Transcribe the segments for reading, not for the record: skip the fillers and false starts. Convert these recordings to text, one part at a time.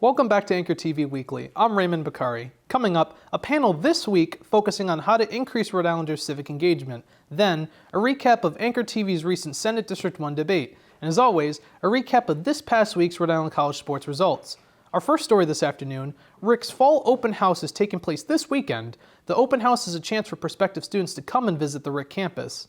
Welcome back to Anchor TV Weekly. I'm Raymond Bakari. Coming up, a panel this week focusing on how to increase Rhode Islanders' civic engagement. Then, a recap of Anchor TV's recent Senate District 1 debate. And as always, a recap of this past week's Rhode Island College sports results. Our first story this afternoon, RIC's Fall Open House is taking place this weekend. The open house is a chance for prospective students to come and visit the RIC campus.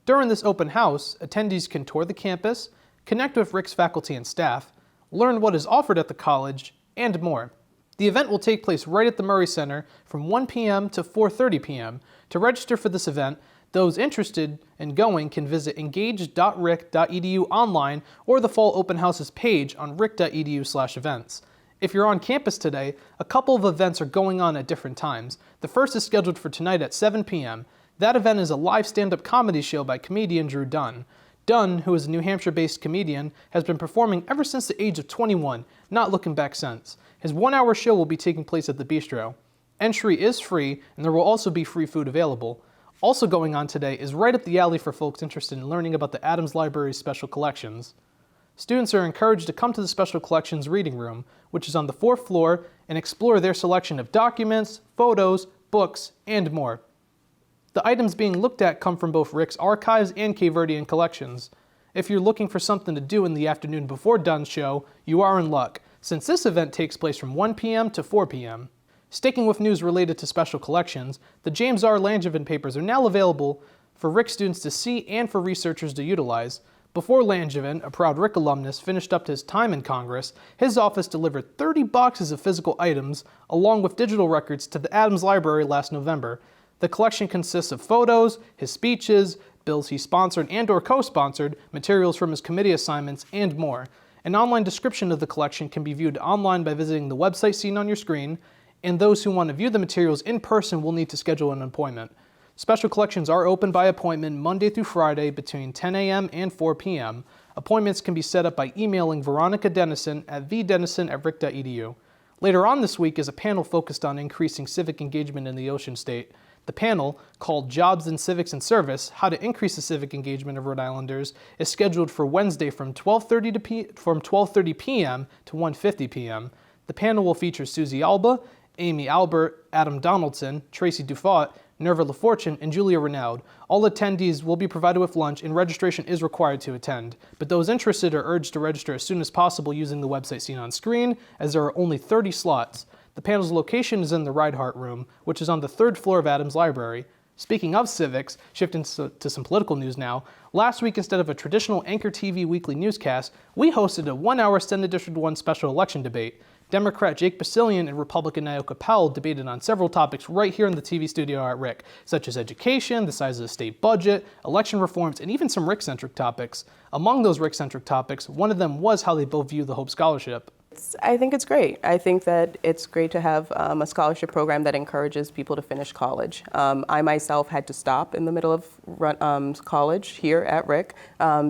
During this open house, attendees can tour the campus, connect with RIC's faculty and staff, learn what is offered at the college, and more. The event will take place right at the Murray Center from 1 p.m. to 4:30 p.m. To register for this event, those interested in going can visit engage.ric.edu online or the Fall Open Houses page on ric.edu/events. If you're on campus today, a couple of events are going on at different times. The first is scheduled for tonight at 7 p.m. That event is a live stand-up comedy show by comedian Drew Dunn. Dunn, who is a New Hampshire-based comedian, has been performing ever since the age of 21, not looking back since. His one-hour show will be taking place at the Bistro. Entry is free, and there will also be free food available. Also going on today is Right Up the Alley for folks interested in learning about the Adams Library's special collections. Students are encouraged to come to the Special Collections Reading Room, which is on the 4th floor, and explore their selection of documents, photos, books, and more. The items being looked at come from both RIC's archives and Cape Verdean collections. If you're looking for something to do in the afternoon before Dunn's show, you are in luck, since this event takes place from 1 p.m. to 4 p.m. Sticking with news related to special collections, the James R. Langevin papers are now available for RIC students to see and for researchers to utilize. Before Langevin, a proud RIC alumnus, finished up his time in Congress, his office delivered 30 boxes of physical items, along with digital records, to the Adams Library last November. The collection consists of photos, his speeches, bills he sponsored and or co-sponsored, materials from his committee assignments, and more. An online description of the collection can be viewed online by visiting the website seen on your screen, and those who want to view the materials in person will need to schedule an appointment. Special collections are open by appointment Monday through Friday between 10 a.m. and 4 p.m. Appointments can be set up by emailing Veronica Dennison at vdennison@ric.edu. Later on this week is a panel focused on increasing civic engagement in the Ocean State. The panel, called Jobs in Civics and Service, How to Increase the Civic Engagement of Rhode Islanders, is scheduled for Wednesday from 12:30 p.m. to 1:50 p.m. The panel will feature Susie Alba, Amy Albert, Adam Donaldson, Tracy Dufat, Nerva LaFortune, and Julia Renaud. All attendees will be provided with lunch, and registration is required to attend. But those interested are urged to register as soon as possible using the website seen on screen, as there are only 30 slots. The panel's location is in the Reinhardt Room, which is on the 3rd floor of Adams Library. Speaking of civics, shifting to some political news now, last week instead of a traditional Anchor TV weekly newscast, we hosted a 1-hour Senate District 1 special election debate. Democrat Jake Basilian and Republican Naoka Powell debated on several topics right here in the TV studio at RIC, such as education, the size of the state budget, election reforms, and even some RIC-centric topics. Among those RIC-centric topics, one of them was how they both view the Hope Scholarship. I think it's great. I think that it's great to have a scholarship program that encourages people to finish college. I myself had to stop in the middle of college here at RIC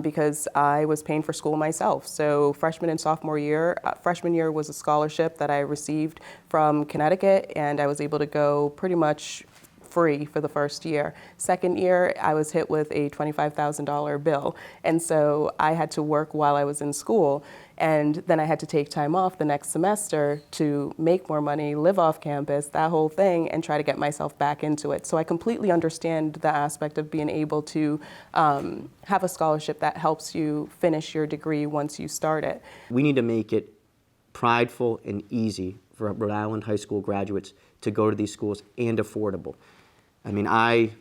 because I was paying for school myself. So freshman and sophomore year, freshman year was a scholarship that I received from Connecticut, and I was able to go pretty much free for the first year. Second year, I was hit with a $25,000 bill. And so I had to work while I was in school. And then I had to take time off the next semester to make more money, live off campus, that whole thing, and try to get myself back into it. So I completely understand the aspect of being able to have a scholarship that helps you finish your degree once you start it. We need to make it prideful and easy for Rhode Island high school graduates to go to these schools and affordable. I mean, I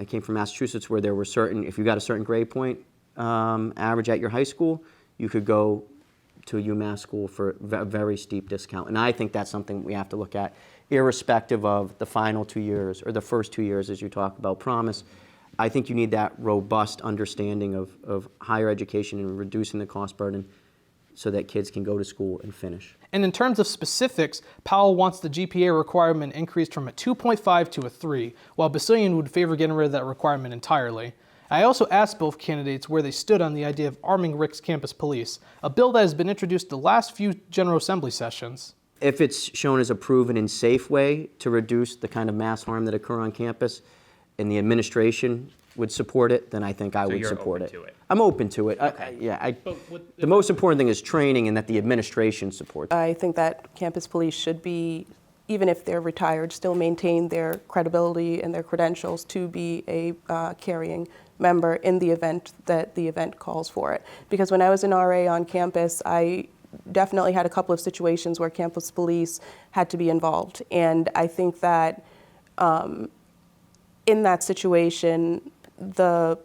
came from Massachusetts where there were certain, if you got a certain grade point average at your high school, you could go to a UMass school for a very steep discount. And I think that's something we have to look at, irrespective of the final 2 years or the first 2 years as you talk about promise. I think you need that robust understanding of higher education and reducing the cost burden so that kids can go to school and finish. And in terms of specifics, Powell wants the GPA requirement increased from a 2.5 to a 3, while Basilian would favor getting rid of that requirement entirely. I also asked both candidates where they stood on the idea of arming RIC's campus police, a bill that has been introduced the last few General Assembly sessions. If it's shown as a proven and safe way to reduce the kind of mass harm that occur on campus, and the administration would support it, then I think I would you're support open it. to it? I'm open to it. The most important thing is training and that the administration supports it. I think that campus police should be, even if they're retired, still maintain their credibility and their credentials to be a carrying member in the event that the event calls for it. Because when I was an RA on campus, I definitely had a couple of situations where campus police had to be involved. And I think that in that situation, the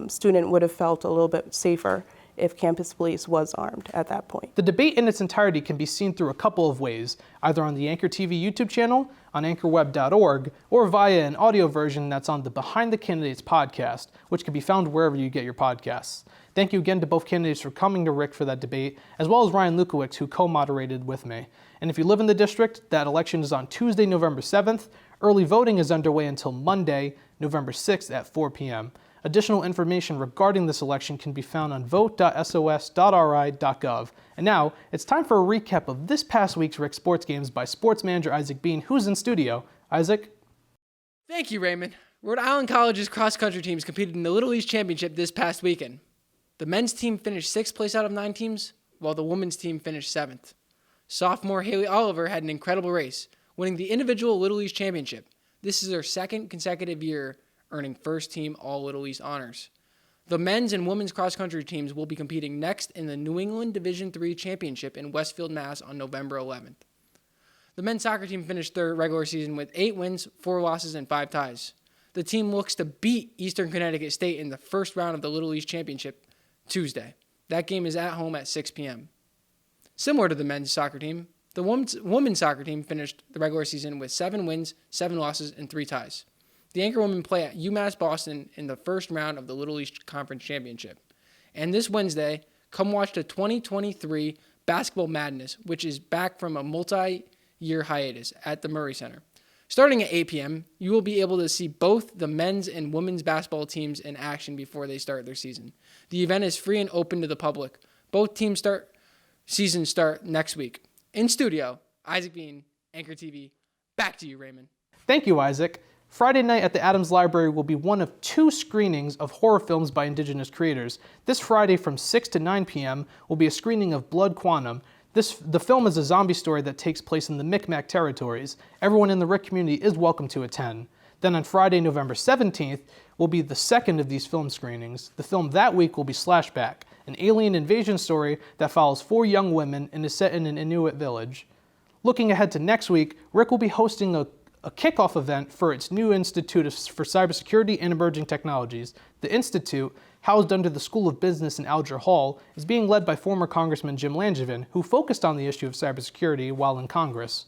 student would have felt a little bit safer if campus police was armed at that point. The debate in its entirety can be seen through a couple of ways, either on the Anchor TV YouTube channel, on anchorweb.org, or via an audio version that's on the Behind the Candidates podcast, which can be found wherever you get your podcasts. Thank you again to both candidates for coming to Rick for that debate, as well as Ryan Lukowicz, who co-moderated with me. And if you live in the district, that election is on Tuesday, November 7th. Early voting is underway until Monday, November 6th at 4 p.m. Additional information regarding this election can be found on vote.sos.ri.gov. And now, it's time for a recap of this past week's Rick Sports Games by sports manager Isaac Bean, who's in studio. Isaac? Thank you, Raymond. Rhode Island College's cross-country teams competed in the Little East Championship this past weekend. The men's team finished 6th place out of 9 teams, while the women's team finished 7th. Sophomore Haley Oliver had an incredible race, winning the individual Little East Championship. This is her second consecutive year earning first-team All-Little East honors. The men's and women's cross-country teams will be competing next in the New England Division III Championship in Westfield, Mass. On November 11th. The men's soccer team finished their regular season with 8 wins, 4 losses, and 5 ties. The team looks to beat Eastern Connecticut State in the first round of the Little East Championship Tuesday. That game is at home at 6 p.m. Similar to the men's soccer team, the women's soccer team finished the regular season with 7 wins, 7 losses, and 3 ties. The Anchor women play at UMass Boston in the first round of the Little East Conference Championship. And this Wednesday, come watch the 2023 Basketball Madness, which is back from a multi-year hiatus at the Murray Center. Starting at 8 p.m., you will be able to see both the men's and women's basketball teams in action before they start their season. The event is free and open to the public. Both teams' seasons start next week. In studio, Isaac Bean, Anchor TV. Back to you, Raymond. Thank you, Isaac. Friday night at the Adams Library will be one of 2 screenings of horror films by Indigenous creators. This Friday from 6 to 9 p.m. will be a screening of Blood Quantum. The film is a zombie story that takes place in the Micmac territories. Everyone in the Rick community is welcome to attend. Then on Friday, November 17th, will be the second of these film screenings. The film that week will be Slashback, an alien invasion story that follows 4 young women and is set in an Inuit village. Looking ahead to next week, Rick will be hosting a kickoff event for its new Institute for Cybersecurity and Emerging Technologies. The Institute, housed under the School of Business in Alger Hall, is being led by former Congressman Jim Langevin, who focused on the issue of cybersecurity while in Congress.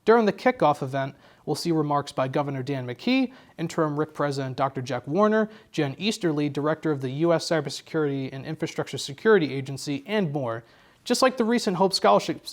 During the kickoff event, we'll see remarks by Governor Dan McKee, Interim Rick President Dr. Jack Warner, Jen Easterly, Director of the U.S. Cybersecurity and Infrastructure Security Agency, and more. Just like the recent Hope Scholarship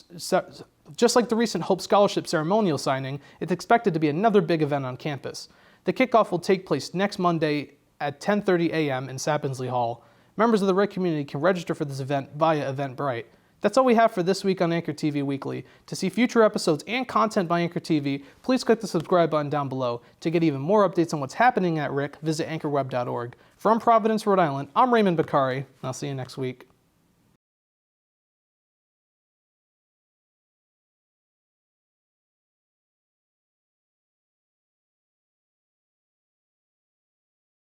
ceremonial signing, it's expected to be another big event on campus. The kickoff will take place next Monday at 10:30 a.m. in Sappensley Hall. Members of the Rick community can register for this event via Eventbrite. That's all we have for this week on Anchor TV Weekly. To see future episodes and content by Anchor TV, please click the subscribe button down below. To get even more updates on what's happening at Rick, visit anchorweb.org. From Providence, Rhode Island, I'm Raymond Bakari, and I'll see you next week.